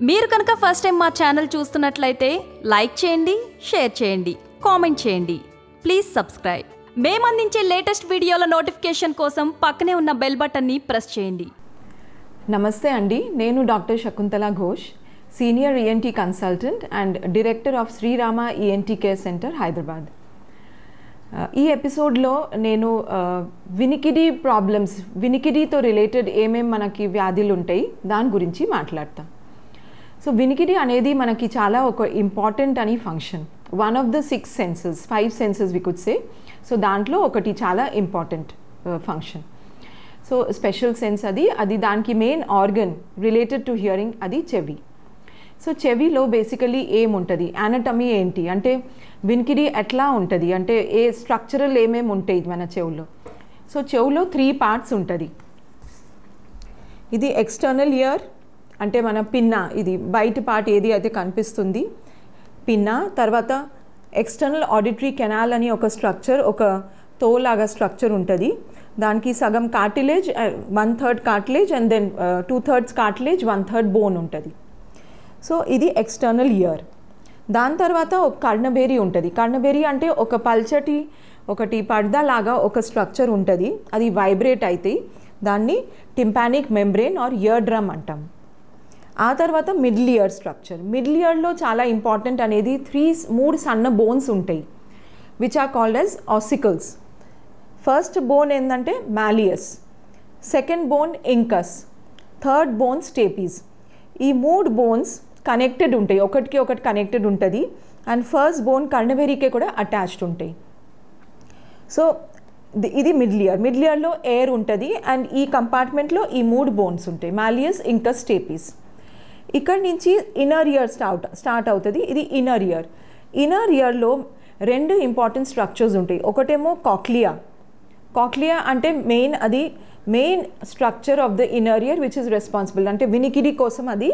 మీరు కనుక first time మా ఛానల్ చూస్తున్నట్లయితే లైక్ చేయండి, షేర్ చేయండి, కామెంట్ చేయండి. Please subscribe. మేము అందించే లేటెస్ట్ వీడియోల నోటిఫికేషన్ కోసం పక్కనే ఉన్న బెల్ బటన్ని ప్రెస్ చేయండి. నమస్తే అండి, నేను doctor Shakuntala Ghosh, senior ENT consultant and director of Srirama ENT care centre Hyderabad. ఈ ఎపిసోడ్లో నేను వినికిడితో రిలేటెడ్ ఏమేమి మనకి వ్యాధులు ఉంటాయి దాని గురించి మాట్లాడతాం. సో వినికిడి అనేది మనకి చాలా ఒక ఇంపార్టెంట్ అని function, one of the 5 senses we could say. So దాంట్లో ఒకటి చాలా important function. So special sense అది దానికి main organ related to hearing అది చెవి. సో చెవిలో బేసికలీ ఏముంటుంది, యానటమీ ఏంటి అంటే వినికిడి ఎట్లా ఉంటుంది అంటే ఏ స్ట్రక్చరల్ ఏమేమి ఉంటాయి మన చెవులో. సో చెవులో 3 పార్ట్స్ ఉంటుంది. ఇది ఎక్స్టర్నల్ ఇయర్ అంటే మన పిన్న, ఇది బయట పార్ట్ ఏది అయితే కనిపిస్తుంది పిన్న. తర్వాత ఎక్స్టర్నల్ ఆడిటరీ కెనాల్ అని ఒక స్ట్రక్చర్, ఒక తోలాగా స్ట్రక్చర్ ఉంటుంది. దానికి సగం cartilage, 1/3 cartilage and then 2/3 cartilage, 1/3 bone ఉంటుంది. సో ఇది ఎక్స్టర్నల్ ఇయర్. దాని తర్వాత ఒక కర్ణబేరి ఉంటుంది. కర్ణబేరి అంటే ఒక పల్చటి ఒకటి పర్దా లాగా ఒక స్ట్రక్చర్ ఉంటుంది. అది వైబ్రేట్ అయితే దాన్ని tympanic membrane or eardrum అంటాం. ఆ తర్వాత మిడిల్ ఇయర్ స్ట్రక్చర్. మిడిల్ ఇయర్లో చాలా ఇంపార్టెంట్ అనేది 3 సన్న బోన్స్ ఉంటాయి which are called as ossicles. First bone ఏంటంటే malleus, second bone incus, third bone stapes. ఈ 3 బోన్స్ కనెక్టెడ్ ఉంటాయి, ఒకటికి ఒకటి కనెక్టెడ్ ఉంటుంది. అండ్ ఫస్ట్ బోన్ కర్ణబేరికే కూడా అటాచ్డ్ ఉంటాయి. సో ఇది మిడిల్ ఇయర్. మిడిల్ ఇయర్లో ఎయిర్ ఉంటుంది అండ్ ఈ కంపార్ట్మెంట్లో ఈ 3 బోన్స్ ఉంటాయి, మాలియస్, ఇంకస్, స్టేపీస్. ఇక్కడ నుంచి ఇన్నర్ ఇయర్ స్టార్ట్ అవుతుంది. ఇది ఇన్నర్ ఇయర్. ఇన్నర్ ఇయర్లో 2 ఇంపార్టెంట్ స్ట్రక్చర్స్ ఉంటాయి. ఒకటేమో కాక్లియా. కాక్లియా అంటే main structure of the inner ear which is responsible అంటే వినికిడి కోసం అది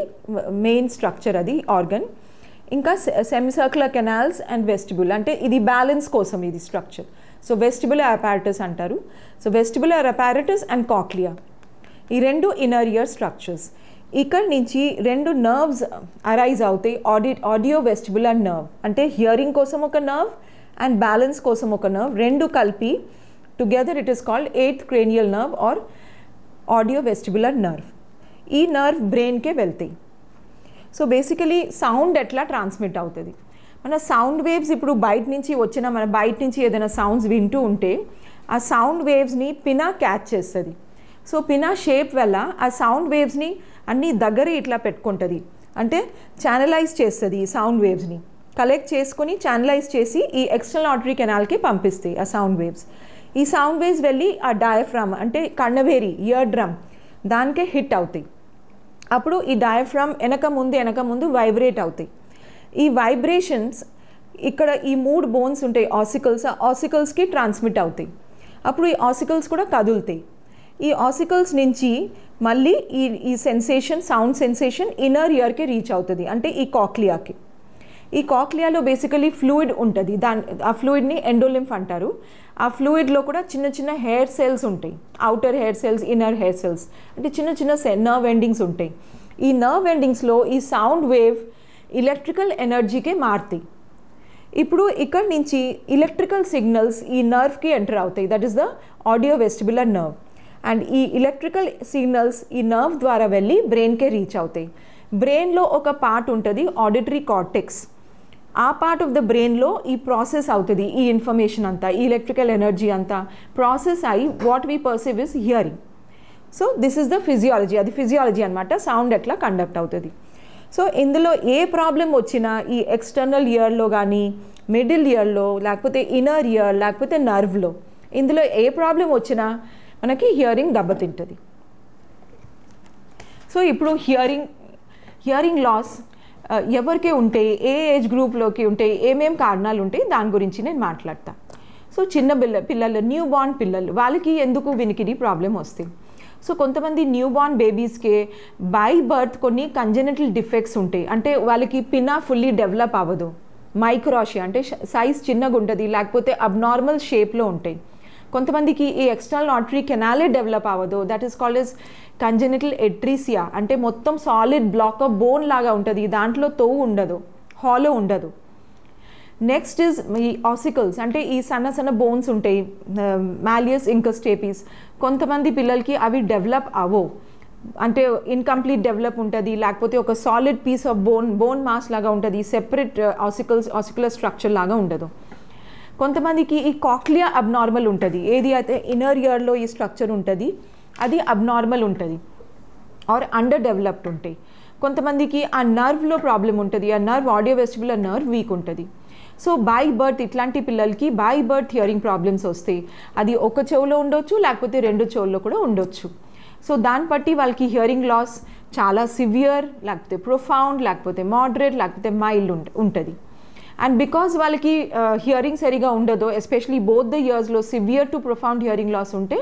మెయిన్ స్ట్రక్చర్, అది ఆర్గన్. ఇంకా సెమిసర్క్యులర్ కెనాల్స్ అండ్ వెస్టిబ్యుల్ అంటే ఇది బ్యాలెన్స్ కోసం ఇది స్ట్రక్చర్. సో వెస్టిబులర్ అపారటస్ అంటారు. So vestibular apparatus and cochlea, ఈ 2 ఇన్నర్ ఇయర్ స్ట్రక్చర్స్. ఇక్కడ నుంచి 2 నర్వ్స్ అరైజ్ అవుతాయి. ఆడియో వెస్టిబులర్ నర్వ్ అంటే హియరింగ్ కోసం ఒక నర్వ్ అండ్ బ్యాలెన్స్ కోసం ఒక నర్వ్, 2 కలిపి together it is called 8th cranial nerve or audio vestibular nerve. ఈ నర్వ్ బ్రెయిన్కే వెళ్తాయి. సో బేసికలీ సౌండ్ ఎట్లా ట్రాన్స్మిట్ అవుతుంది, మన సౌండ్ వేవ్స్ ఇప్పుడు బయట నుంచి ఏదైనా సౌండ్స్ వింటూ ఉంటే ఆ సౌండ్ వేవ్స్ని పినా క్యాచ్ చేస్తుంది. సో పినా షేప్ వల్ల ఆ సౌండ్ వేవ్స్ని అన్నీ దగ్గర ఇట్లా పెట్టుకుంటుంది, అంటే ఛానలైజ్ చేస్తుంది. ఈ సౌండ్ వేవ్స్ని కలెక్ట్ చేసుకుని ఛానలైజ్ చేసి ఈ ఎక్స్టర్నల్ ఆడిటరీ కెనాల్కి పంపిస్తాయి ఆ సౌండ్ వేవ్స్. ఈ సౌండ్ వేవ్స్ వెళ్ళి ఆ డయాఫ్రామ్ అంటే కర్ణబేరి, ఇయర్ డ్రమ్ దానికే హిట్ అవుతాయి. అప్పుడు ఈ డయాఫ్రామ్ వెనక ముందు వైబ్రేట్ అవుతాయి. ఈ వైబ్రేషన్స్ ఇక్కడ ఈ 3 బోన్స్ ఉంటాయి ఆసికల్స్, ఆ ఆసికల్స్కి ట్రాన్స్మిట్ అవుతాయి. అప్పుడు ఈ ఆసికల్స్ కూడా కదులుతాయి. ఈ ఆసికల్స్ నుంచి మళ్ళీ ఈ సెన్సేషన్, సౌండ్ సెన్సేషన్ ఇన్నర్ ఇయర్కి రీచ్ అవుతుంది అంటే ఈ కాక్లియాకి. ఈ కాక్లియాలో బేసికలీ ఫ్లూయిడ్ ఉంటుంది. ఆ ఫ్లూయిడ్ని ఎండోలింఫ్ అంటారు. ఆ ఫ్లూయిడ్లో కూడా చిన్న హెయిర్ సెల్స్ ఉంటాయి, outer hair cells, inner hair cells అంటే చిన్న నర్వ్ ఎండింగ్స్ ఉంటాయి. ఈ నర్వ్ ఎండింగ్స్లో ఈ సౌండ్ వేవ్ ఎలక్ట్రికల్ ఎనర్జీకే మారుతాయి. ఇప్పుడు ఇక్కడ నుంచి ఎలక్ట్రికల్ సిగ్నల్స్ ఈ నర్వ్కి ఎంటర్ అవుతాయి, that is the audio vestibular nerve. And ఈ ఎలక్ట్రికల్ సిగ్నల్స్ ఈ నర్వ్ ద్వారా వెళ్ళి బ్రెయిన్కే రీచ్ అవుతాయి. బ్రెయిన్లో ఒక పార్ట్ ఉంటుంది ఆడిటరీ కార్టెక్స్. ఆ పార్ట్ ఆఫ్ ద బ్రెయిన్లో ఈ ప్రాసెస్ అవుతుంది, ఈ ఇన్ఫర్మేషన్ అంతా, ఈ ఎలక్ట్రికల్ ఎనర్జీ అంతా ప్రాసెస్ అయ్యి what we perceive is hearing. So this is the physiology, అది ఫిజియాలజీ అనమాట, సౌండ్ ఎట్లా కండక్ట్ అవుతుంది. సో ఇందులో ఏ ప్రాబ్లం వచ్చినా ఈ ఎక్స్టర్నల్ ఇయర్లో కానీ, మిడిల్ ఇయర్లో, లేకపోతే ఇన్నర్ ఇయర్, లేకపోతే నర్వ్లో, ఇందులో ఏ ప్రాబ్లం వచ్చినా మనకి హియరింగ్ దెబ్బతింటుంది. సో ఇప్పుడు హియరింగ్ లాస్ ఎవరికి ఉంటే, ఏ ఏజ్ గ్రూప్లోకి ఉంటే, ఏమేం కారణాలు ఉంటాయి దాని గురించి నేను మాట్లాడతా. సో చిన్న పిల్లలు, న్యూ బార్న్ పిల్లలు, వాళ్ళకి ఎందుకు వినికిడి ప్రాబ్లం వస్తాయి. సో కొంతమంది న్యూ బార్న్ బేబీస్కే బై బర్త్ కొన్ని కంజెనిటల్ డిఫెక్ట్స్ ఉంటాయి, అంటే వాళ్ళకి పిన్నా ఫుల్లీ డెవలప్ అవ్వదు. మైక్రోషియా అంటే సైజ్ చిన్నగా ఉంటుంది, లేకపోతే అబ్నార్మల్ షేప్లో ఉంటాయి. కొంతమందికి ఈ ఎక్స్టర్నల్ ఆడిటరీ కెనాలే డెవలప్ అవ్వదు, that is called as congenital atresia అంటే మొత్తం సాలిడ్ బ్లాక్ ఆఫ్ బోన్ లాగా ఉంటుంది, దాంట్లో తోవు ఉండదు, హాలో ఉండదు. నెక్స్ట్ ఇస్ ఈ ఆసికల్స్ అంటే ఈ సన్న సన్న బోన్స్ ఉంటాయి, మాలియస్ ఇంకస్టేపీస్. కొంతమంది పిల్లలకి అవి డెవలప్ అవ్వవు, అంటే ఇన్కంప్లీట్ డెవలప్ ఉంటుంది, లేకపోతే ఒక solid piece of bone mass లాగా ఉంటుంది, సెపరేట్ ఆసికులర్ స్ట్రక్చర్ లాగా ఉండదు. కొంతమందికి ఈ కాక్లియా అబ్నార్మల్ ఉంటుంది, ఏది అయితే ఇన్నర్ ఇయర్లో ఈ స్ట్రక్చర్ ఉంటుంది అది అబ్నార్మల్ ఉంటుంది ఆర్ అండర్ డెవలప్డ్ ఉంటాయి. కొంతమందికి ఆ నర్వ్లో ప్రాబ్లం ఉంటుంది, ఆ nerve audio vestibular nerve week ఉంటుంది. సో బై బర్త్ ఇట్లాంటి పిల్లలకి బై బర్త్ హియరింగ్ ప్రాబ్లమ్స్ వస్తాయి. అది ఒక చెవులో ఉండొచ్చు, లేకపోతే రెండు చెవుల్లో కూడా ఉండొచ్చు. సో దాన్ని బట్టి వాళ్ళకి హియరింగ్ లాస్ చాలా సివియర్, లేకపోతే ప్రొఫౌండ్, లేకపోతే మోడరేట్, లేకపోతే మైల్డ్ ఉంటుంది. అండ్ బికాజ్ వాళ్ళకి హియరింగ్ సరిగా ఉండదు, ఎస్పెషలీ బోత్ ద ఇయర్స్లో severe to profound hearing loss ఉంటే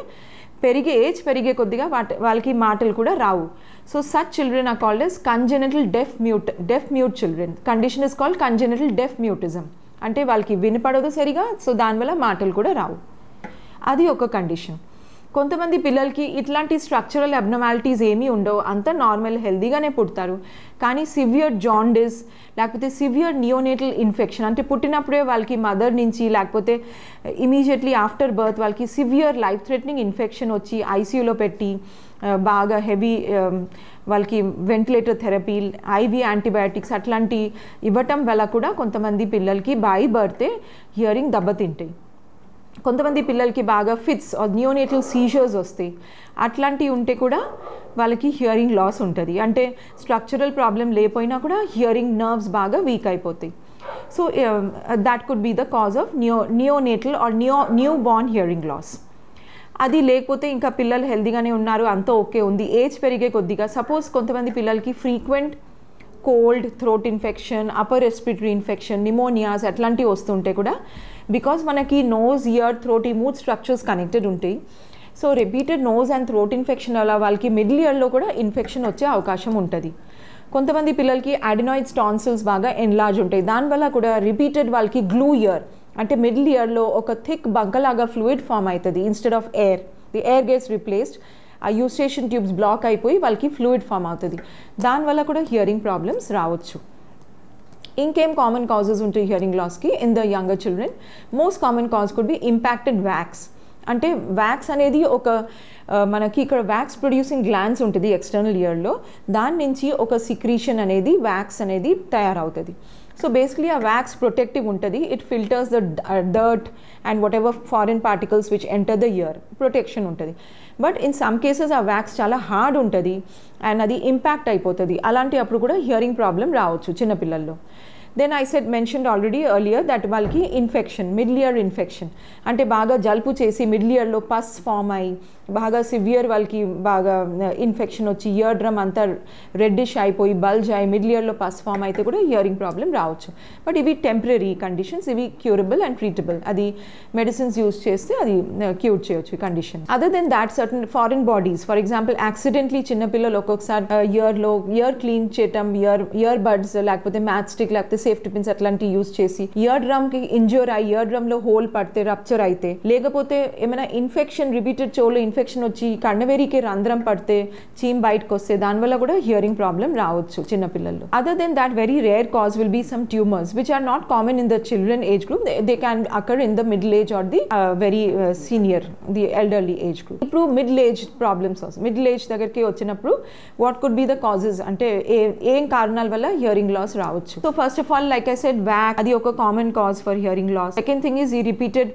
ఏజ్ పెరిగే కొద్దిగా వాళ్ళకి మాటలు కూడా రావు. So such children are called as congenital deaf mute children. Condition is called congenital deaf mutism, అంటే వాళ్ళకి వినపడదు సరిగా, సో దానివల్ల మాటలు కూడా రావు. అది ఒక కండిషన్. కొంతమంది పిల్లలకి ఇట్లాంటి స్ట్రక్చరల్ అబ్నార్మాలిటీస్ ఏమీ ఉండవు, అంతా నార్మల్ హెల్దీగానే పుడతారు. కానీ సివియర్ జాండిస్, లేకపోతే సివియర్ నియోనేటల్ ఇన్ఫెక్షన్, అంటే పుట్టినప్పుడే వాళ్ళకి మదర్ నుంచి లేకపోతే ఇమీడియట్లీ ఆఫ్టర్ బర్త్ వాళ్ళకి సివియర్ లైఫ్ థ్రెటనింగ్ ఇన్ఫెక్షన్ వచ్చి ఐసీయూలో పెట్టి బాగా హెవీ వాళ్ళకి వెంటిలేటర్ థెరపీ, ఐవీ యాంటీబయాటిక్స్ అట్లాంటి ఇవ్వటం వల్ల కూడా కొంతమంది పిల్లలకి బై బర్తే హియరింగ్ దెబ్బతింటాయి. కొంతమంది పిల్లలకి బాగా ఫిట్స్ ఆర్ నియోనేటల్ సీజర్స్ వస్తాయి, అట్లాంటివి ఉంటే కూడా వాళ్ళకి హియరింగ్ లాస్ ఉంటుంది. అంటే స్ట్రక్చరల్ ప్రాబ్లం లేకపోయినా కూడా హియరింగ్ నర్వ్స్ బాగా వీక్ అయిపోతాయి. So that could be the cause of neonatal or newborn hearing loss. అది లేకపోతే ఇంకా పిల్లలు హెల్దీగానే ఉన్నారు, అంతా ఓకే ఉంది, ఏజ్ పెరిగే కొద్దిగా సపోజ్ కొంతమంది పిల్లలకి frequent cold, throat infection, upper respiratory infection, pneumonias అట్లాంటివి వస్తుంటే కూడా బికాజ్ మనకి నోజ్, ఇయర్, థ్రోట్ ఈ మూడ్ స్ట్రక్చర్స్ కనెక్టెడ్ ఉంటాయి. So repeated nose and throat infection వల్ల వాళ్ళకి మిడిల్ ఇయర్లో కూడా ఇన్ఫెక్షన్ వచ్చే అవకాశం ఉంటుంది. కొంతమంది పిల్లలకి అడినాయిడ్స్ టాన్సిల్స్ బాగా ఎన్లార్జ్ ఉంటాయి, దానివల్ల కూడా రిపీటెడ్ వాళ్ళకి గ్లూ ఇయర్ అంటే మిడిల్ ఇయర్లో ఒక థిక్ బంకలాగా ఫ్లూయిడ్ ఫామ్ అవుతుంది. Instead of air, the air gets replaced, ఆ యూస్టేషన్ ట్యూబ్స్ బ్లాక్ అయిపోయి వాళ్ళకి ఫ్లూయిడ్ ఫామ్ అవుతుంది, దానివల్ల కూడా హియరింగ్ ప్రాబ్లమ్స్ రావచ్చు. ఇంకేం కామన్ కాజెస్ ఉంటాయి హియరింగ్ లాస్కి in the younger children? Most common cause could be impacted wax. అంటే వ్యాక్స్ అనేది ఒక మనకి ఇక్కడ వ్యాక్స్ ప్రొడ్యూసింగ్ గ్లాండ్స్ ఉంటుంది ఎక్స్టర్నల్ ఇయర్లో, దాని నుంచి ఒక సిక్రీషన్ అనేది వ్యాక్స్ అనేది తయారవుతుంది. సో బేసిక్లీ ఆ వ్యాక్స్ ప్రొటెక్టివ్ ఉంటుంది, it filters the dirt and whatever foreign particles which enter the ear, protection ఉంటుంది. బట్ ఇన్ సమ్ కేసెస్ ఆ వ్యాక్స్ చాలా హార్డ్ ఉంటుంది అండ్ అది ఇంపాక్ట్ అయిపోతుంది, అలాంటి అప్పుడు కూడా హియరింగ్ ప్రాబ్లం రావచ్చు చిన్నపిల్లల్లో. Then I said mentioned already earlier that వాళ్ళకి ఇన్ఫెక్షన్, మిడిల్ ఇయర్ ఇన్ఫెక్షన్ అంటే బాగా జలుపు చేసి మిడిల్ ఇయర్లో పస్ ఫామ్ అయ్యి బాగా సివియర్ వాళ్ళకి బాగా ఇన్ఫెక్షన్ వచ్చి ఇయర్ డ్రమ్ అంతా రెడ్డిష్ అయిపోయి బల్జ్ అయ్యి మిడిల్ ఇయర్లో పస్ ఫామ్ అయితే కూడా హియరింగ్ ప్రాబ్లం రావచ్చు. బట్ ఇవి టెంపరీ కండిషన్స్, ఇవి క్యూరబుల్ అండ్ ట్రీటబుల్, అది మెడిసిన్స్ యూస్ చేస్తే అది క్యూర్ చేయొచ్చు ఈ condition. Other than that certain foreign bodies, for example accidentally చిన్నపిల్లలు ఒక్కొక్కసారి ఇయర్ క్లీన్ చేయటం, ఇయర్ బడ్స్ లేకపోతే మ్యాచ్ స్టిక్ లేకపోతే సేఫ్టీ పిన్స్ అట్లాంటివి యూస్ చేసి ఇయర్ డ్రమ్కి ఇంజ్యూర్ అయ్యి ఇయర్ డ్రమ్లో హోల్ పడితే రప్చర్ అయితే, లేకపోతే ఏమైనా ఇన్ఫెక్షన్ రిపీటెడ్ చెవులో ఇన్ఫెక్షన్ వచ్చి కన్నవేరికి రంధ్రం పడితే చీమ్ బయటకు వస్తే దానివల్ల కూడా హియరింగ్ ప్రాబ్లం రావచ్చు చిన్నపిల్లల్లో. Other than that very rare cause will be some tumours which are not common in the children age group, they can occur in the middle age or the very senior, the elderly age group. ఇప్పుడు middle age problems వస్తాయి, middle age దగ్గరికి వచ్చినప్పుడు what could be the causes అంటే ఏం కారణాల వల్ల hearing loss రావచ్చు. So first of all like I said wax, అది ఒక common cause for hearing loss. Second thing is ఈ రిపీటెడ్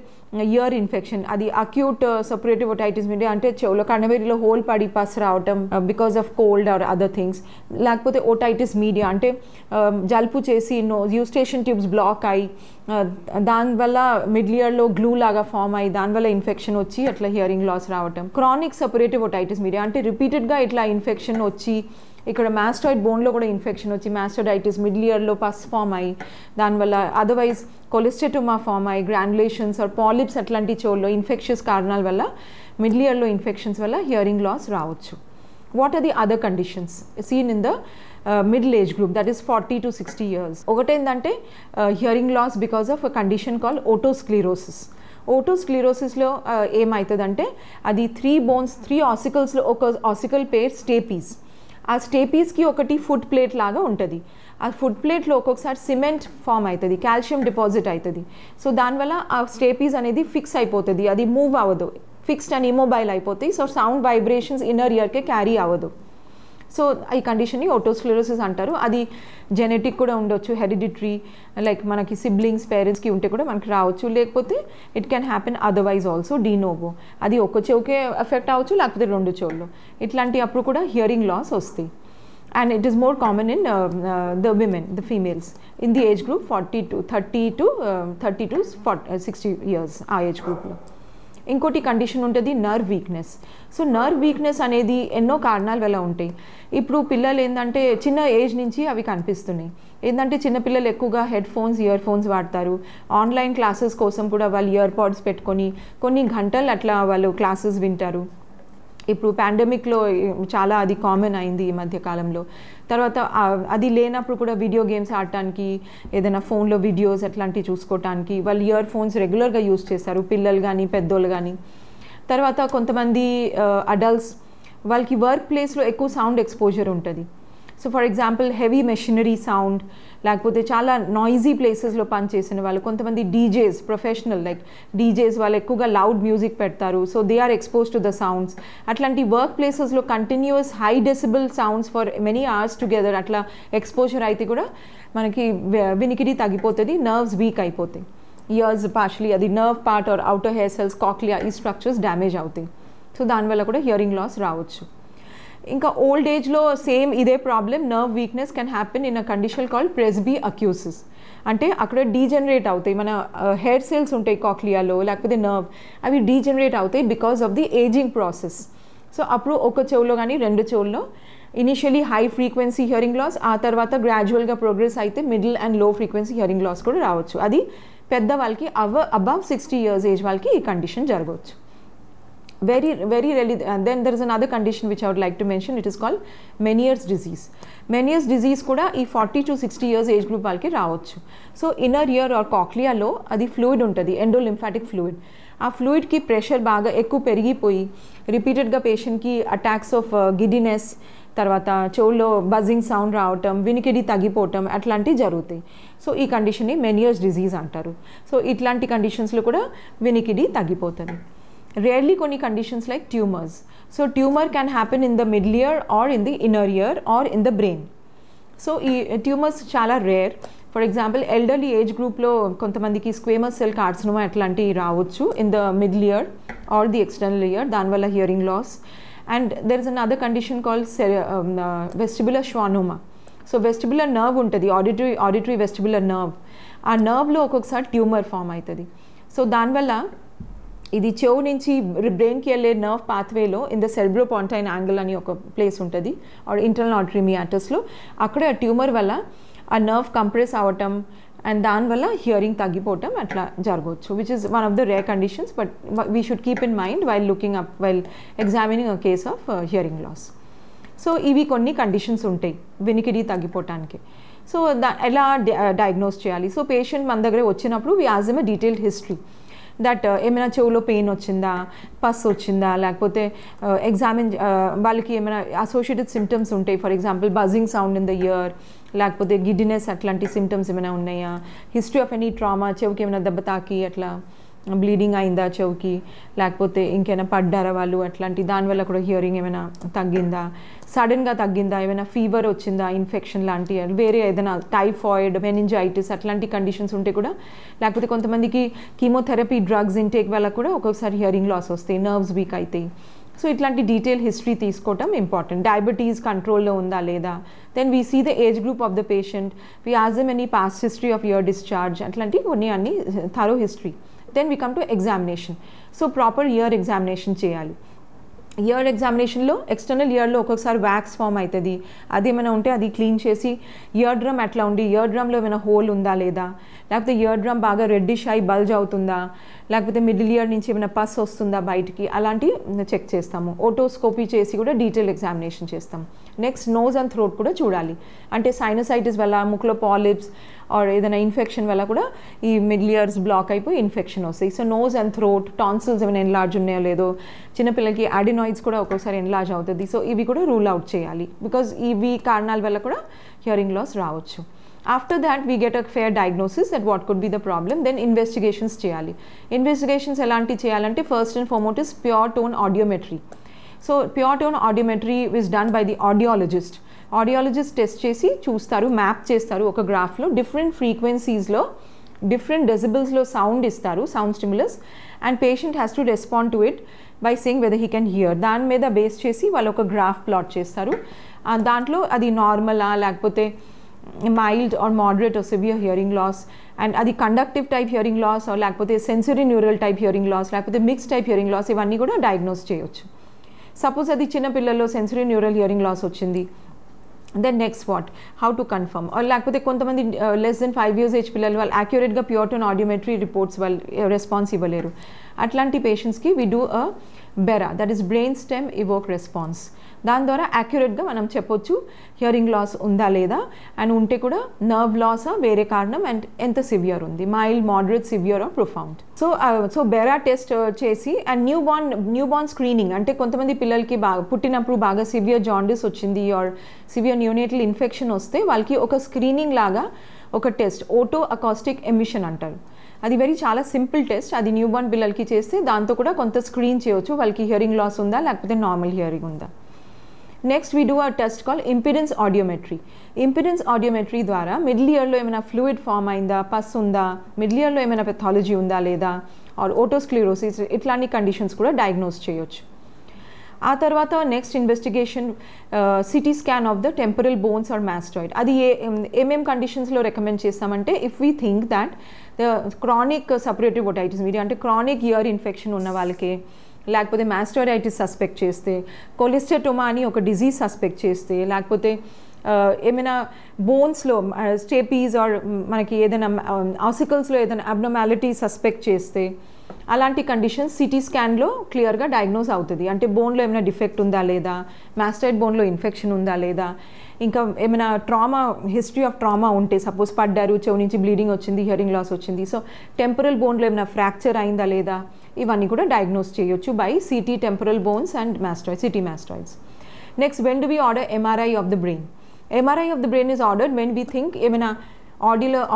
ఇయర్ ఇన్ఫెక్షన్, అది అక్యూట్ సపరేటివ్ ఓటైటిస్ మీడియా అంటే చెవులో కన్నవేరిలో హోల్ పడి పస్ రావటం because of cold or other things, లేకపోతే ఓటైటిస్ మీడియా అంటే జలుపు చేసి యూస్టేషన్ ట్యూబ్స్ బ్లాక్ అయ్యి దానివల్ల మిడిల్ ఇయర్లో గ్లూ లాగా ఫామ్ అయ్యి దానివల్ల ఇన్ఫెక్షన్ వచ్చి అట్లా హియరింగ్ లాస్ రావటం. క్రానిక్ సపరేటివ్ ఓటైటిస్ మీడియా అంటే రిపీటెడ్గా ఇట్లా ఇన్ఫెక్షన్ వచ్చి ఇక్కడ మాస్టాయిడ్ బోన్లో కూడా ఇన్ఫెక్షన్ వచ్చి మాస్టోడైటిస్ మిడిల్ ఇయర్లో పస్ ఫామ్ అయ్యి దానివల్ల అదర్వైజ్ కొలెస్టెటోమా ఫామ్ అయ్యి గ్రాన్యులేషన్స్ ఆర్ పాలిప్స్ అట్లాంటి చెవుల్లో ఇన్ఫెక్షన్స్ కారణాల వల్ల మిడిల్ ఇయర్లో ఇన్ఫెక్షన్స్ వల్ల హియరింగ్ లాస్ రావచ్చు. What are the other conditions seen in the middle age group, that is 40 to 60 years? ఒకటేంటంటే hearing loss because of a condition called otosclerosis. ఓటోస్క్లిరోసిస్లో ఏమవుతుందంటే అది 3 బోన్స్ 3 ఆసికల్స్లో ఒక ఆసికల్ పేర్ స్టేపీస్. ఆ స్టేపీస్కి ఒకటి ఫుట్ ప్లేట్ లాగా ఉంటుంది. ఆ ఫుట్ ప్లేట్లో ఒక్కొక్కసారి సిమెంట్ ఫామ్ అవుతుంది, కాల్షియం డిపాజిట్ అవుతుంది. సో దానివల్ల ఆ స్టేపీస్ అనేది ఫిక్స్ అయిపోతుంది, అది మూవ్ అవ్వదు, ఫిక్స్డ్ అండ్ ఇమొబైల్ అయిపోతాయి. సో సౌండ్ వైబ్రేషన్స్ ఇన్నర్ ఇయర్కే క్యారీ అవ్వదు. సో ఈ కండిషన్ని ఓటోస్క్లెరోసిస్ అంటారు. అది జెనెటిక్ కూడా ఉండొచ్చు, హెరిడిటరీ, లైక్ మనకి సిబ్లింగ్స్ పేరెంట్స్కి ఉంటే కూడా మనకి రావచ్చు, లేకపోతే it can happen otherwise also de novo. అది ఒక చెవుకే ఎఫెక్ట్ అవ్వచ్చు, లేకపోతే 2 చెవుల్లో. ఇట్లాంటి అప్పుడు కూడా హియరింగ్ లాస్ వస్తాయి. And it is more common in the women, the females, in the age group 30 to 60 years ఆ ఏజ్ గ్రూప్లో. ఇంకోటి కండిషన్ ఉంటుంది nerve weakness. So nerve weakness అనేది ఎన్నో కారణాల వల్ల ఉంటాయి. ఇప్పుడు పిల్లలు ఏంటంటే చిన్న ఏజ్ నుంచి అవి కనిపిస్తున్నాయి. ఏంటంటే చిన్నపిల్లలు ఎక్కువగా హెడ్ ఫోన్స్, ఇయర్ ఫోన్స్ వాడతారు. ఆన్లైన్ క్లాసెస్ కోసం కూడా వాళ్ళు ఇయర్ పాడ్స్ పెట్టుకొని కొన్ని గంటలు అట్లా వాళ్ళు క్లాసెస్ వింటారు. ఇప్పుడు పాండమిక్లో చాలా అది కామన్ అయింది ఈ మధ్య కాలంలో. తర్వాత అది లేనప్పుడు కూడా వీడియో గేమ్స్ ఆడటానికి, ఏదైనా ఫోన్లో వీడియోస్ అట్లాంటివి చూసుకోవటానికి వాళ్ళు ఇయర్ ఫోన్స్ రెగ్యులర్గా యూజ్ చేస్తారు, పిల్లలు కానీ పెద్దోళ్ళు కానీ. తర్వాత కొంతమంది అడల్ట్స్ వాళ్ళకి వర్క్ ప్లేస్లో ఎక్కువ సౌండ్ ఎక్స్పోజర్ ఉంటుంది. So for example heavy machinery sound, లేకపోతే చాలా నాయిజీ ప్లేసెస్లో పనిచేసిన వాళ్ళు, కొంతమంది డీజేస్, ప్రొఫెషనల్ లైక్ డీజేస్, వాళ్ళు ఎక్కువగా లౌడ్ మ్యూజిక్ పెడతారు. So they are expose to the sounds. అట్లాంటి వర్క్ ప్లేసెస్లో continuous high decibel sounds for many hours together అట్లా ఎక్స్పోజర్ అయితే కూడా మనకి వినికిడి తగ్గిపోతుంది, నర్వ్స్ వీక్ అయిపోతాయి. ఇయర్స్ పార్షలీ అది nerve part or outer hair cells, cochlea, ఈ స్ట్రక్చర్స్ డ్యామేజ్ అవుతాయి. సో దానివల్ల కూడా హియరింగ్ లాస్ రావచ్చు. ఇంకా ఓల్డ్ ఏజ్లో సేమ్ ఇదే problem, nerve weakness can happen in a condition called presbyacusis. అంటే అక్కడ డీజనరేట్ అవుతాయి, మన హెయిర్ సెల్స్ ఉంటాయి కాక్లియాలో, లేకపోతే నర్వ్, అవి డీజనరేట్ అవుతాయి because of the ageing process. సో అప్పుడు ఒక చెవులో కానీ 2 చెవుల్లో initially high frequency hearing loss, ఆ తర్వాత గ్రాడ్యువల్గా ప్రోగ్రెస్ అయితే middle and low frequency hearing loss కూడా రావచ్చు. అది పెద్ద వాళ్ళకి అబవ్ 60 years ఏజ్ వాళ్ళకి ఈ కండిషన్ జరగవచ్చు. Very rarely. And then there is another condition which I would like to mention. It is called Meniere's disease. Meniere's disease kuda ee 40 to 60 years age group valki raavochu. So inner ear or cochlea lo adi fluid untadi, endolymphatic fluid. ఆ fluid కి pressure బాగా ఎక్కువ పెరిగిపోయి రిపీటెడ్గా పేషెంట్కి attacks of giddiness, తర్వాత చెవుల్లో buzzing sound రావటం, వినికిడి తగ్గిపోవటం అట్లాంటివి జరుగుతాయి. సో ఈ కండిషన్ని మెనియర్స్ డిజీజ్ అంటారు. సో ఇట్లాంటి కండిషన్స్లో కూడా వినికిడి తగ్గిపోతుంది. Rarely కొన్ని conditions like tumors. So tumor can happen in the middle ear or in the inner ear or in the brain. So ఈ tumors చాలా rare. For example elderly age గ్రూప్లో కొంతమందికి స్క్వేమస్ సెల్ కార్సినోమా అట్లాంటివి రావచ్చు in the middle ear or the external ear, దానివల్ల hearing loss. And there is another condition called vestibular schwannoma. So vestibular nerve ఉంటుంది, auditory vestibular nerve. ఆ నర్వ్లో ఒక్కొక్కసారి tumour form అవుతుంది. సో దానివల్ల ఇది చెవు నుంచి బ్రెయిన్కి వెళ్ళే నర్వ్ పాత్వేలో ఇన్ ద సెర్బ్రోపాంటైన్ యాంగిల్ అని ఒక ప్లేస్ ఉంటుంది, ఆర్ ఇంటర్నల్ ఆర్టరీ మియాటస్లో. అక్కడ ట్యూమర్ వల్ల ఆ నర్వ్ కంప్రెస్ అవ్వటం అండ్ దానివల్ల హియరింగ్ తగ్గిపోవటం అట్లా జరగవచ్చు, which is one of the rare conditions. But we should keep in mind while looking up, while examining a case of hearing loss. So ఇవి కొన్ని కండిషన్స్ ఉంటాయి వినికిడి తగ్గిపోవటానికి. సో ఎలా డయాగ్నోస్ చేయాలి? సో పేషెంట్ మన దగ్గర వచ్చినప్పుడు we ask them a detailed history, that ఏమైనా చెవులో పెయిన్ వచ్చిందా, పస్ వచ్చిందా, లేకపోతే ఎగ్జామిన్ వాళ్ళకి ఏమైనా అసోసియేటెడ్ సిమ్టమ్స్ ఉంటాయి. For example buzzing sound in the year, లేకపోతే గిడ్డినెస్ అట్లాంటి సిమ్టమ్స్ ఏమైనా ఉన్నాయా, హిస్టరీ ఆఫ్ ఎనీ ట్రామా, చెవికి ఏమైనా దెబ్బ తాకి అట్లా బ్లీడింగ్ అయిందా చెవికి, లేకపోతే ఇంకేమైనా పడ్డారా వాళ్ళు అట్లాంటి, దానివల్ల కూడా హియరింగ్ ఏమైనా తగ్గిందా, సడన్గా తగ్గిందా, ఏమైనా ఫీవర్ వచ్చిందా, ఇన్ఫెక్షన్ లాంటి, వేరే ఏదైనా టైఫాయిడ్, మెనింజైటిస్ అట్లాంటి కండిషన్స్ ఉంటే కూడా, లేకపోతే కొంతమందికి కీమోథెరపీ డ్రగ్స్ ఇంటేక్ వల్ల కూడా ఒక్కొక్కసారి హియరింగ్ లాస్ వస్తాయి, నర్వ్స్ వీక్ అవుతాయి. సో ఇట్లాంటి డీటెయిల్ హిస్టరీ తీసుకోవటం ఇంపార్టెంట్. డయాబెటీస్ కంట్రోల్లో ఉందా లేదా, then we see the age group of the patient, we ask them any past history of ear discharge, అట్లాంటి కొన్ని అన్ని thorough history. Then we come to examination. So proper ear examination చేయాలి. Ear ఎగ్జామినేషన్లో external ఇయర్లో ఒక్కొక్కసారి wax form అవుతుంది, అది ఏమైనా ఉంటే అది క్లీన్ చేసి ఇయర్ డ్రమ్ అట్లా ఉండి ఇయర్ డ్రమ్లో ఏమైనా హోల్ ఉందా లేదా, లేకపోతే ఇయర్ డ్రమ్ బాగా రెడ్డిష్ అయి బల్జ్ అవుతుందా, లేకపోతే మిడిల్ ఇయర్ నుంచి ఏమైనా పస్ వస్తుందా బయటికి, అలాంటివి చెక్ చేస్తాము. ఓటోస్కోపీ చేసి కూడా డీటెయిల్ ఎగ్జామినేషన్ చేస్తాము. నెక్స్ట్ నోజ్ అండ్ థ్రోట్ కూడా చూడాలి, అంటే సైనసైటిస్ వల్ల ముక్కులో పాలిప్స్ ఆర్ ఏదైనా ఇన్ఫెక్షన్ వల్ల కూడా ఈ మిడిల్ ఇయర్స్ బ్లాక్ అయిపోయి ఇన్ఫెక్షన్ వస్తాయి. So nose and throat, tonsils ఏమైనా ఎన్లార్జ్ ఉన్నాయో లేదో, చిన్నపిల్లలకి అడినాయిడ్స్ కూడా ఒక్కోసారి ఎన్లార్జ్ అవుతుంది. సో ఇవి కూడా రూల్ అవుట్ చేయాలి, బికాజ్ ఇవి కారణాల వల్ల కూడా హియరింగ్ లాస్ రావచ్చు. After that we get a fair diagnosis at what could be the problem. Then investigations cheyali. Investigations elanti cheyalante first and foremost is pure tone audiometry. So pure tone audiometry is done by the audiologist. Audiologist test chesi chustaru, map chestaru oka graph lo different frequencies lo different decibels lo sound istaru, sound stimulus, and patient has to respond to it by saying whether he can hear. Dan meda base chesi vallu oka graph plot chestaru. Dantlo adi normal a lekapothe mild or moderate or severe hearing loss, and adi conductive type hearing loss or lekapothe sensory neural type hearing loss, lekapothe mixed type hearing loss, ivanni kuda diagnose cheyochu. Suppose adi chinna pillalo sensory neural hearing loss ochindi, then next what, how to confirm, or lekapothe kontamandi less than 5 years age pillalu vallu accurate ga pure tone audiometry reports vallu response ivvaleru. Atlanti patients ki we do a BERA, that is brain stem evoke response. దాని ద్వారా యాక్యురేట్గా మనం చెప్పొచ్చు hearing loss ఉందా లేదా, and ఉంటే కూడా nerve లాసా వేరే కారణం, అండ్ ఎంత సివియర్ ఉంది, mild, moderate, severe or profound. So BERA test చేసి, అండ్ న్యూ బార్న్ స్క్రీనింగ్, అంటే కొంతమంది పిల్లలకి పుట్టినప్పుడు బాగా సివియర్ జాండిస్ వచ్చింది ఆర్ సివియర్ న్యూనేటల్ ఇన్ఫెక్షన్ వస్తే వాళ్ళకి ఒక స్క్రీనింగ్ లాగా ఒక టెస్ట్ ఓటో అకాస్టిక్ ఎమిషన్ అంటారు. అది చాలా సింపుల్ టెస్ట్, అది న్యూ బార్న్ పిల్లలకి చేస్తే దాంతో కూడా కొంత స్క్రీన్ చేయవచ్చు వాళ్ళకి హియరింగ్ లాస్ ఉందా లేకపోతే నార్మల్ హియరింగ్ ఉందా. Next we do a test call impedance audiometry. Impedance audiometry ద్వారా మిడిల్ ఇయర్లో ఏమైనా ఫ్లూయిడ్ ఫామ్ అయిందా, పస్ ఉందా, మిడిల్ ఇయర్లో ఏమైనా పెథాలజీ ఉందా లేదా, ఆర్ ఓటోస్క్లిరోసిస్, ఇట్లాంటి కండిషన్స్ కూడా డయాగ్నోస్ చేయొచ్చు. ఆ తర్వాత next investigation CT scan of the temporal bones or mastoid. అది ఏమేం కండిషన్స్లో రికమెండ్ చేస్తామంటే, if we think that the chronic suppurative otitis media, అంటే క్రానిక్ ఇయర్ ఇన్ఫెక్షన్ ఉన్న వాళ్ళకి, లేకపోతే మాస్టోరైటిస్ సస్పెక్ట్ చేస్తే, కొలెస్టెటోమా అని ఒక డిజీజ్ సస్పెక్ట్ చేస్తే, లేకపోతే ఏమైనా బోన్స్లో స్టేపీస్ ఆర్ మనకి ఏదైనా ఆసికల్స్లో ఏదైనా అబ్నార్మాలిటీ సస్పెక్ట్ చేస్తే, అలాంటి కండిషన్స్ సిటీ స్కాన్లో క్లియర్గా డయాగ్నోస్ అవుతుంది. అంటే బోన్లో ఏమైనా డిఫెక్ట్ ఉందా లేదా, మాస్టాయిడ్ బోన్లో ఇన్ఫెక్షన్ ఉందా లేదా, ఇంకా ఏమైనా ట్రామా, హిస్టరీ ఆఫ్ ట్రామా ఉంటే, సపోజ్ పడ్డారు, చెవు నుంచి బ్లీడింగ్ వచ్చింది, హియరింగ్ లాస్ వచ్చింది, సో టెంపరల్ బోన్లో ఏమైనా ఫ్రాక్చర్ అయిందా లేదా, ఇవన్నీ కూడా డయాగ్నోస్ చేయొచ్చు by CT temporal bones and mastoid, CT mastoids. Next, when do we order MRI of the brain? MRI of the brain is ordered when we think ఏమైనా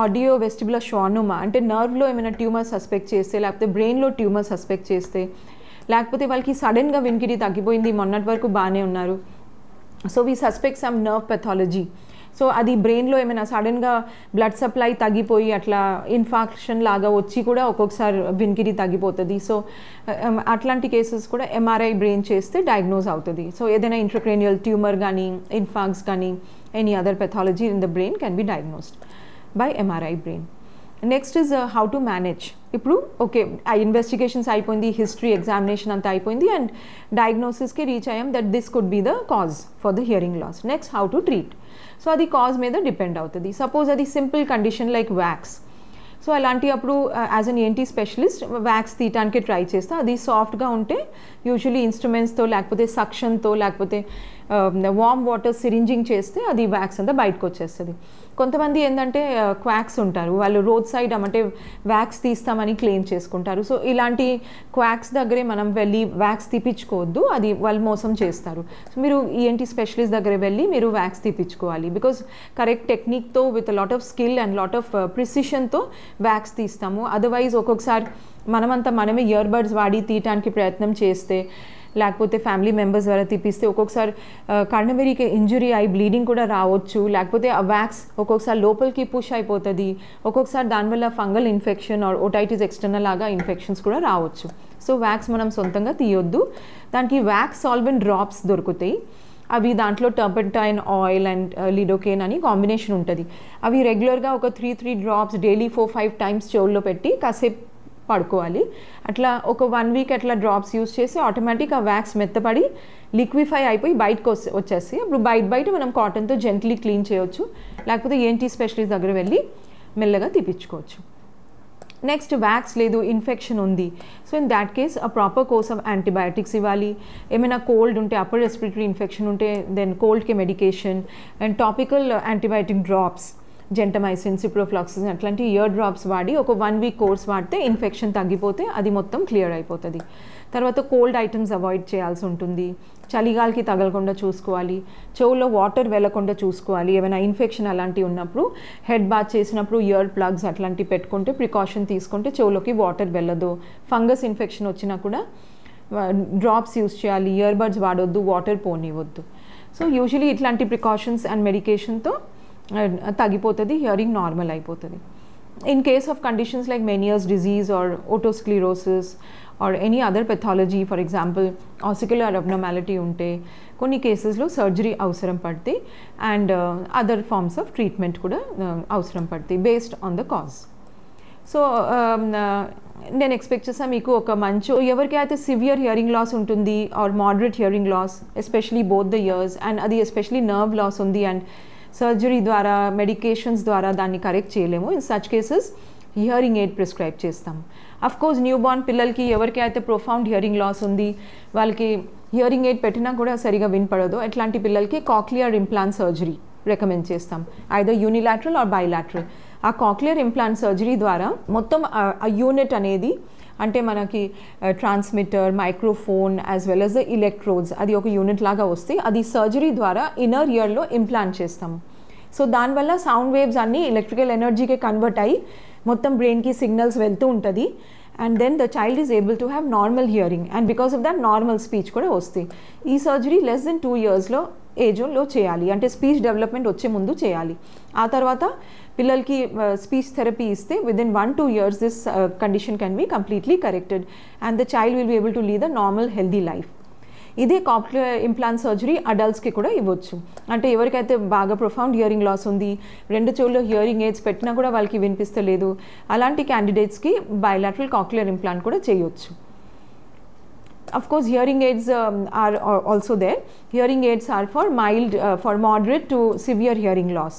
audio vestibular schwannoma, అంటే నర్వ్లో ఏమైనా tumour suspect చేస్తే, లేకపోతే బ్రెయిన్లో tumour suspect చేస్తే, లేకపోతే వాళ్ళకి సడన్గా వినికిడి తగ్గిపోయింది, మొన్నటి వరకు బాగానే ఉన్నారు, so we suspect some nerve pathology. So అది బ్రెయిన్లో ఏమైనా సడన్గా బ్లడ్ సప్లై తగ్గిపోయి అట్లా ఇన్ఫాక్షన్ లాగా వచ్చి కూడా ఒక్కొక్కసారి వినికిడి తగ్గిపోతుంది. సో అట్లాంటి కేసెస్ కూడా ఎంఆర్ఐ బ్రెయిన్ చేస్తే డయాగ్నోస్ అవుతుంది. సో ఏదైనా ఇంట్రాక్రేనియల్ ట్యూమర్ కానీ, ఇన్ఫాక్ట్స్ కానీ, any other pathology in the brain can be diagnosed by MRI brain. Next is how to manage. ఇప్పుడు ఓకే, ఆ ఇన్వెస్టిగేషన్స్ అయిపోయింది, హిస్టరీ ఎగ్జామినేషన్ అంతా అయిపోయింది, అండ్ డయాగ్నోసిస్కి రీచ్ అయ్యాం that this could be the cause for the hearing loss. Next, how to treat. So అది cause మీద depend అవుతుంది. సపోజ్ అది simple condition like wax, so అలాంటి అప్పుడు as an ENT specialist wax తీయటానికి ట్రై చేస్తా. అది సాఫ్ట్గా ఉంటే యూజువలీ ఇన్స్ట్రుమెంట్స్తో లేకపోతే సక్షన్తో లేకపోతే వార్మ్ వాటర్ సిరింజింగ్ చేస్తే అది వ్యాక్స్ అంతా బయటకు వచ్చేస్తుంది. కొంతమంది ఏంటంటే క్వాక్స్ ఉంటారు, వాళ్ళు రోడ్ సైడ్ అంటే వ్యాక్స్ తీస్తామని క్లెయిమ్ చేసుకుంటారు. సో ఇలాంటి క్వాక్స్ దగ్గరే మనం వెళ్ళి వ్యాక్స్ తీపించుకోవద్దు, అది వాళ్ళు మోసం చేస్తారు. సో మీరు ENT స్పెషలిస్ట్ దగ్గర వెళ్ళి మీరు వ్యాక్స్ తీపించుకోవాలి, బికాజ్ కరెక్ట్ టెక్నిక్తో with lot of skill and lot of ప్రిసిషన్తో వ్యాక్స్ తీస్తాము. అదర్వైజ్ ఒక్కొక్కసారి మనమే ఇయర్ బడ్స్ వాడి తీయటానికి ప్రయత్నం చేస్తే, లేకపోతే ఫ్యామిలీ మెంబర్స్ ద్వారా తీపిస్తే ఒక్కొక్కసారి కర్ణవెరికి ఇంజురీ అయి బ్లీడింగ్ కూడా రావచ్చు, లేకపోతే ఆ వ్యాక్స్ ఒక్కొక్కసారి లోపలికి పుష్ అయిపోతుంది, ఒక్కొక్కసారి దానివల్ల fungal infection or otitis external లాగా ఇన్ఫెక్షన్స్ కూడా రావచ్చు. సో వ్యాక్స్ మనం సొంతంగా తీయొద్దు. దానికి వ్యాక్స్ సాల్వెంట్ డ్రాప్స్ దొరుకుతాయి, అవి దాంట్లో టర్పెంటైన్ ఆయిల్ అండ్ లిడోకేన్ అని కాంబినేషన్ ఉంటుంది. అవి రెగ్యులర్గా ఒక 3 డ్రాప్స్ డైలీ 4-5 టైమ్స్ చెవుల్లో పెట్టి కాసేపు పడుకోవాలి. అట్లా ఒక 1 వీక్ అట్లా డ్రాప్స్ యూస్ చేసి ఆటోమేటిక్ ఆ వ్యాక్స్ మెత్తపడి లిక్విఫై అయిపోయి బయటకు వచ్చేస్తాయి. అప్పుడు బయట మనం కాటన్తో జెంట్లీ క్లీన్ చేయవచ్చు, లేకపోతే ENT స్పెషలిస్ట్ దగ్గర వెళ్ళి మెల్లగా తీపించుకోవచ్చు. నెక్స్ట్ వ్యాక్స్ లేదు, ఇన్ఫెక్షన్ ఉంది. సో ఇన్ దాట్ కేస్ ఆ ప్రాపర్ కోర్స్ ఆఫ్ యాంటీబయాటిక్స్ ఇవ్వాలి. ఏమైనా కోల్డ్ ఉంటే, అప్పర్ రెస్పిరేటరీ ఇన్ఫెక్షన్ ఉంటే దెన్ కోల్డ్కి medication and topical antibiotic drops, gentamicin, ciprofloxacin అట్లాంటి ఇయర్ డ్రాప్స్ వాడి ఒక 1 వీక్ కోర్స్ వాడితే ఇన్ఫెక్షన్ తగ్గిపోతే అది మొత్తం క్లియర్ అయిపోతుంది. తర్వాత కోల్డ్ ఐటమ్స్ అవాయిడ్ చేయాల్సి ఉంటుంది, చలిగాలికి తగలకుండా చూసుకోవాలి, చెవుల్లో వాటర్ వెళ్ళకుండా చూసుకోవాలి. ఏమైనా ఇన్ఫెక్షన్ అలాంటివి ఉన్నప్పుడు హెడ్ బాత్ చేసినప్పుడు ఇయర్ ప్లగ్స్ అట్లాంటివి పెట్టుకుంటే ప్రికాషన్ తీసుకుంటే చెవులోకి వాటర్ వెళ్ళదు. ఫంగస్ ఇన్ఫెక్షన్ వచ్చినా కూడా డ్రాప్స్ యూస్ చేయాలి, ఇయర్ బడ్స్ వాడొద్దు, వాటర్ పోనివ్వద్దు. సో యూజువలీ ఇట్లాంటి ప్రికాషన్స్ అండ్ మెడికేషన్తో తగ్గిపోతుంది, హియరింగ్ నార్మల్ అయిపోతుంది. In case of conditions like Meniere's disease or otosclerosis or any other pathology, for example ossicular abnormality ఉంటే కొన్ని కేసెస్లో సర్జరీ అవసరం పడుతుంది and other forms of treatment కూడా అవసరం పడుతుంది based on the cause. So నేను ఎక్స్పెక్ట్ చేస్తాను మీకు ఒక మంచి, ఎవరికైతే సివియర్ హియరింగ్ లాస్ ఉంటుంది or moderate hearing loss especially both the ears and అది ఎస్పెషలీ నర్వ్ లాస్ ఉంది అండ్ సర్జరీ ద్వారా మెడికేషన్స్ ద్వారా దాన్ని కరెక్ట్ చేయలేము, in such cases hearing aid prescribe చేస్తాం. అఫ్కోర్స్ న్యూ బార్న్ పిల్లలకి ఎవరికైతే ప్రొఫౌండ్ హియరింగ్ లాస్ ఉంది, వాళ్ళకి హియరింగ్ ఎయిడ్ పెట్టినా కూడా సరిగా వినపడదు, అట్లాంటి పిల్లలకి కాక్లియర్ ఇంప్లాంట్ సర్జరీ రికమెండ్ చేస్తాం, ఐదర్ యూనిలాటరల్ ఆర్ బైలాటరల్. ఆ కాక్లియర్ ఇంప్లాంట్ సర్జరీ ద్వారా మొత్తం ఆ యూనిట్ అనేది అంటే మనకి transmitter, microphone as well as the electrodes అది ఒక యూనిట్ లాగా వస్తే అది సర్జరీ ద్వారా ఇన్నర్ ఇయర్లో ఇంప్లాంట్ చేస్తాము. సో దానివల్ల సౌండ్ వేవ్స్ అన్నీ ఎలక్ట్రికల్ ఎనర్జీకి కన్వర్ట్ అయ్యి మొత్తం బ్రెయిన్కి సిగ్నల్స్ వెళ్తూ ఉంటుంది and then the child is able to have normal hearing and because of that normal speech కూడా వస్తాయి. ఈ సర్జరీ లెస్ దెన్ 2 yearsలో ఏజ్లో చేయాలి, అంటే స్పీచ్ డెవలప్మెంట్ వచ్చే ముందు చేయాలి. ఆ తర్వాత పిల్లలకి స్పీచ్ థెరపీ ఇస్తే within 1-2 years this condition can be completely corrected and the child will be able to lead the normal healthy life. ఇదే కాక్లియర్ ఇంప్లాంట్ సర్జరీ అడల్ట్స్కి కూడా ఇవ్వచ్చు. అంటే ఎవరికైతే బాగా ప్రొఫౌండ్ హియరింగ్ లాస్ ఉంది, 2 చెవుల్లో హియరింగ్ ఎయిడ్స్ పెట్టినా కూడా వాళ్ళకి వినిపిస్తలేదు, అలాంటి క్యాండిడేట్స్కి బైలాటరల్ కాక్లియర్ ఇంప్లాంట్ కూడా చేయొచ్చు. Of course, hearing aids are also there. Hearing aids are for mild, for moderate to severe hearing loss.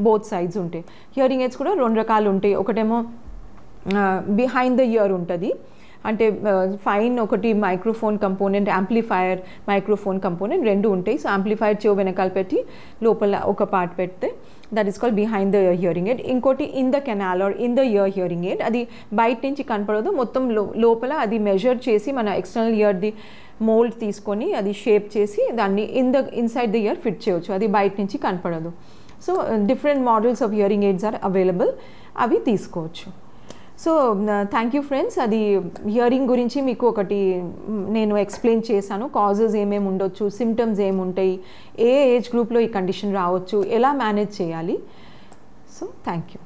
Both sides ఉంటాయి. Hearing aids కూడా 2 రకాలు ఉంటాయి. ఒకటేమో బిహైండ్ ద ఇయర్ ఉంటుంది, అంటే ఫైన్ ఒకటి microphone component, amplifier microphone component 2 ఉంటాయి. So amplifier చెవు వెనకాల పెట్టి లోపల ఒక పార్ట్ పెడితే that is called behind the hearing aid. ఇంకోటి in the canal or in the ear hearing aid, అది బయట నుంచి కనపడదు, మొత్తం లోపల అది మెజర్ చేసి మన ఎక్స్టర్నల్ ఇయర్ది మోల్డ్ తీసుకొని అది షేప్ చేసి దాన్ని ఇన్సైడ్ ద ఇయర్ ఫిట్ చేయవచ్చు, అది బయట నుంచి కనపడదు. So different models of hearing aids are available, అవి తీసుకోవచ్చు. So thank you friends. అది హియరింగ్ గురించి మీకు ఒకటి నేను ఎక్స్ప్లెయిన్ చేశాను, కాజెస్ ఏమేమి ఉండొచ్చు, సిమ్టమ్స్ ఏముంటాయి, ఏ ఏజ్ గ్రూప్లో ఈ కండిషన్ రావచ్చు, ఎలా మేనేజ్ చేయాలి. So thank you.